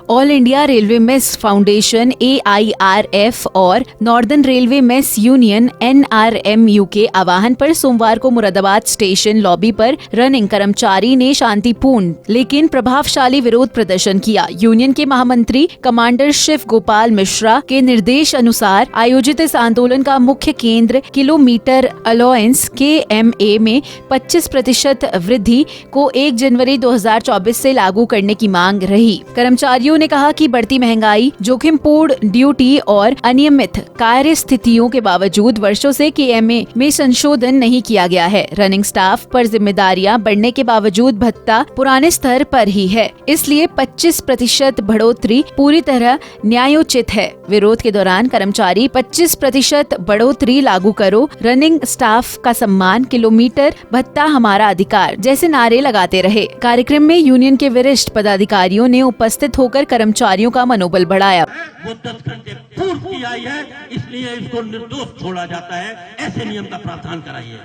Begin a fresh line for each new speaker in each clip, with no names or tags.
All India railway mess foundation AIRF और northern railway mess union NRMU के आह्वान पर सोमवार को मुरादाबाद स्टेशन लॉबी पर रनिंग कर्मचारी ने शांतिपूर्ण लेकिन प्रभावशाली विरोध प्रदर्शन किया। यूनियन के महामंत्री कमांडर शिव गोपाल मिश्रा के निर्देश अनुसार आयोजित इस आंदोलन का मुख्य केंद्र किलोमीटर अलाउंस KMA में 25% वृद्धि को 1 जनवरी 2024 से लागू करने की मांग रही। कर्मचारियों ने कहा कि बढ़ती महंगाई, जोखिमपूर्ण ड्यूटी और अनियमित कार्य स्थितियों के बावजूद वर्षों से KMA में संशोधन नहीं किया गया है। रनिंग स्टाफ पर जिम्मेदारियां बढ़ने के बावजूद भत्ता पुराने स्तर पर ही है, इसलिए 25% बढ़ोतरी पूरी तरह न्यायोचित है। विरोध के दौरान कर्मचारी 25% बढ़ोतरी लागू करो, रनिंग स्टाफ का सम्मान, किलोमीटर भत्ता हमारा अधिकार जैसे नारे लगाते रहे। कार्यक्रम में यूनियन के वरिष्ठ पदाधिकारियों ने उपस्थित होकर कर्मचारियों का मनोबल बढ़ाया।
वो 10 घंटे पूर्व की आई है, इसलिए इसको निर्दोष छोड़ा जाता है। ऐसे नियम का प्रावधान कराइए।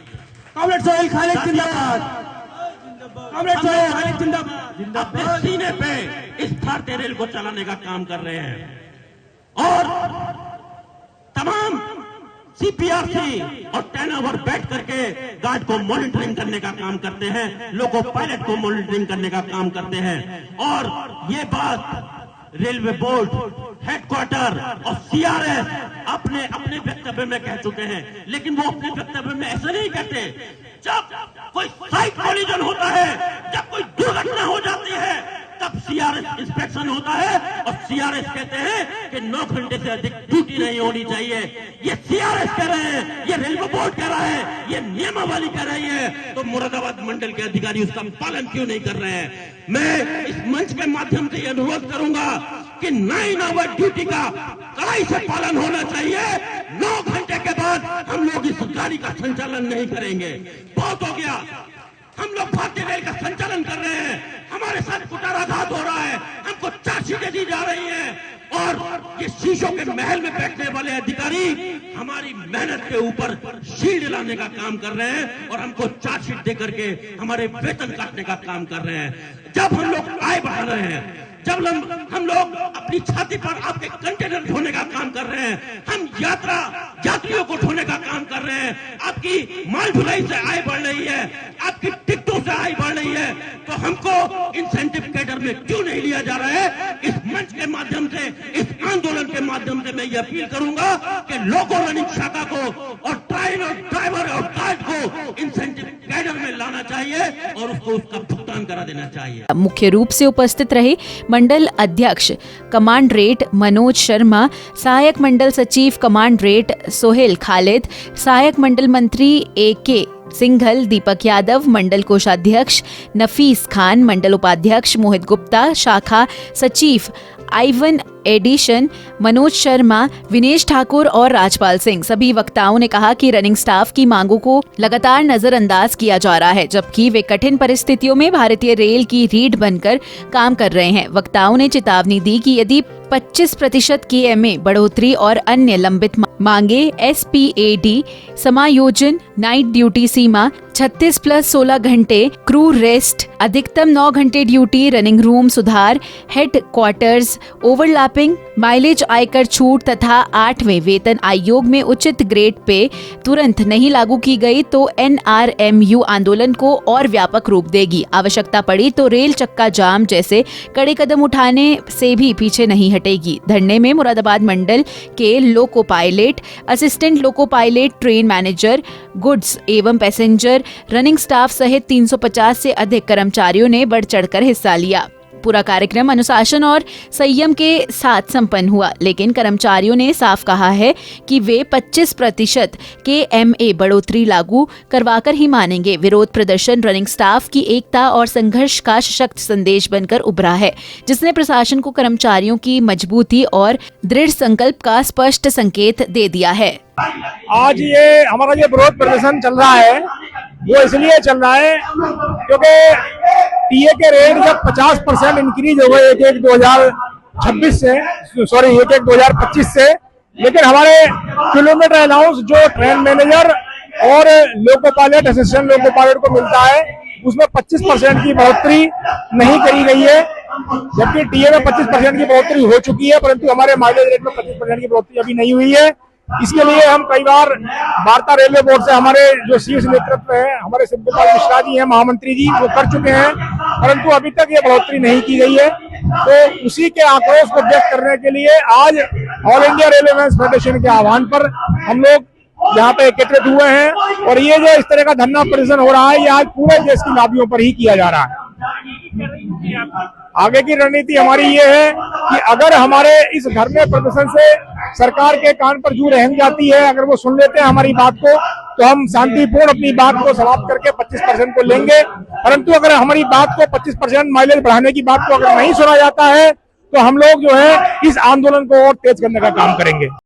कॉमरेड सोहेल खालिद जिंदाबाद, कॉमरेड सोहेल खालिद जिंदाबाद।
अपने सीने पे इस भारतीय रेल को चलाने का काम कर रहे हैं और तमाम CPRC और 10 आवर बैठ करके गार्ड को मॉनिटरिंग करने का काम करते हैं, लोको पायलट को मॉनिटरिंग करने का काम करते हैं। और ये बात रेलवे बोर्ड, हेडक्वार्टर और CRS अपने अपने वक्तव्य में कह चुके हैं, लेकिन वो अपने वक्तव्य में ऐसा नहीं कहते। जब कोई साइट कोलिजन होता है, जब कोई दुर्घटना हो जाती है, तब CRS इंस्पेक्शन होता है और CRS कहते हैं कि 9 घंटे से अधिक ड्यूटी नहीं होनी चाहिए। ये CRS कह रहे हैं, ये रेलवे बोर्ड कह रहा है, ये नियमावली कह रही है, तो मुरादाबाद मंडल के अधिकारी उसका पालन क्यों नहीं कर रहे हैं? मैं इस मंच के माध्यम से अनुरोध करूंगा कि 9 आवर ड्यूटी का कड़ाई से पालन होना चाहिए। 9 घंटे के बाद हम लोग इस गाड़ी का संचालन नहीं करेंगे। बहुत हो गया, हम लोग भारतीय रेल का संचालन कर रहे हैं, हमारे साथ कुटाराघात हो रहा है, हमको चार्जशीटें दी जा रही हैं और ये शीशों के महल में बैठने वाले अधिकारी हमारी मेहनत के ऊपर शील्ड लाने का काम कर रहे हैं और हमको चार्जशीट दे करके हमारे वेतन काटने का काम कर रहे हैं। जब हम लोग आय बढ़ा रहे हैं, जब हम लोग अपनी छाती पर आपके कंटेनर ढोने का काम कर रहे हैं, हम यात्रियों को ढोने का काम कर रहे हैं, आपकी माल ढुलाई से आय बढ़ रही है, आपकी टिकटों से आय बढ़ रही है, तो हमको इंसेंटिव कैडर में क्यों नहीं लिया जा रहा है? इस मंच के माध्यम से, इस आंदोलन के माध्यम से मैं ये अपील करूंगा कि लोको रनिंग शाखा को और ट्रेन और ड्राइवर और गार्ड को इंसेंटिव कैडर में लाना चाहिए और उसको उसका भुगतान करा देना चाहिए।
मुख्य रूप से उपस्थित रहे मंडल अध्यक्ष कमांडरेट मनोज शर्मा, सहायक मंडल सचिव कमांडरेट सोहेल खालिद, सहायक मंडल मंत्री AK सिंघल, दीपक यादव, मंडल कोषाध्यक्ष नफीस खान, मंडल उपाध्यक्ष मोहित गुप्ता, शाखा सचिव आइवन एडिशन मनोज शर्मा, विनेश ठाकुर और राजपाल सिंह। सभी वक्ताओं ने कहा कि रनिंग स्टाफ की मांगों को लगातार नजरअंदाज किया जा रहा है, जबकि वे कठिन परिस्थितियों में भारतीय रेल की रीढ़ बनकर काम कर रहे हैं। वक्ताओं ने चेतावनी दी कि यदि 25% KMA बढ़ोतरी और अन्य लंबित मांगे, SPAD समायोजन, नाइट ड्यूटी सीमा 36+16 घंटे, क्रू रेस्ट, अधिकतम 9 घंटे ड्यूटी, रनिंग रूम सुधार, हेड क्वार्टर्स, ओवरलैपिंग, माइलेज, आयकर छूट तथा 8वें वेतन आयोग में उचित ग्रेड पे तुरंत नहीं लागू की गई तो NRMU आंदोलन को और व्यापक रूप देगी। आवश्यकता पड़ी तो रेल चक्का जाम जैसे कड़े कदम उठाने से भी पीछे नहीं हटेगी। धरने में मुरादाबाद मंडल के loco pilot, assistant loco pilot, train manager, goods एवं पैसेंजर, रनिंग स्टाफ सहित 350 से अधिक कर्मचारियों ने बढ़ चढ़कर हिस्सा लिया। पूरा कार्यक्रम अनुशासन और संयम के साथ संपन्न हुआ, लेकिन कर्मचारियों ने साफ कहा है कि वे 25% KMA बढ़ोतरी लागू करवाकर ही मानेंगे। विरोध प्रदर्शन रनिंग स्टाफ की एकता और संघर्ष का सशक्त संदेश बनकर उभरा है, जिसने प्रशासन को कर्मचारियों की मजबूती और दृढ़ संकल्प का स्पष्ट संकेत दे दिया है।
आज ये हमारा जो विरोध प्रदर्शन चल रहा है वो इसलिए चल रहा है क्योंकि टीए के रेट जब 50% इंक्रीज हो गए 1/1/2026 से, सॉरी 1/1/2025 से, लेकिन हमारे किलोमीटर अलाउंस जो ट्रेन मैनेजर और loco pilot, assistant loco pilot को मिलता है उसमें 25% की बढ़ोतरी नहीं करी गई है। जबकि टीए में 25% की बढ़ोतरी हो चुकी है, परंतु हमारे माइलेज रेट में 25% की बढ़ोतरी अभी नहीं हुई है। इसके लिए हम कई बार वार्ता रेलवे बोर्ड से, हमारे जो शीर्ष नेतृत्व है, हमारे शिवपाल मिश्रा जी हैं, महामंत्री जी, वो कर चुके हैं, परंतु अभी तक ये बढ़ोतरी नहीं की गई है। तो उसी के आक्रोश को व्यक्त करने के लिए आज ऑल इंडिया रेलवे फेडरेशन के आह्वान पर हम लोग यहाँ पे एकत्रित हुए हैं, और ये जो इस तरह का धरना प्रदर्शन हो रहा है, ये आज पूरे देश की लाभियों पर ही किया जा रहा है। आगे की रणनीति हमारी ये है कि अगर हमारे इस धरने प्रदर्शन से सरकार के कान पर जू रहन जाती है, अगर वो सुन लेते हैं हमारी बात को, तो हम शांतिपूर्ण अपनी बात को समाप्त करके 25% को लेंगे। परंतु अगर हमारी बात को 25% माइलेज बढ़ाने की बात को अगर नहीं सुना जाता है, तो हम लोग जो है इस आंदोलन को और तेज करने का काम करेंगे।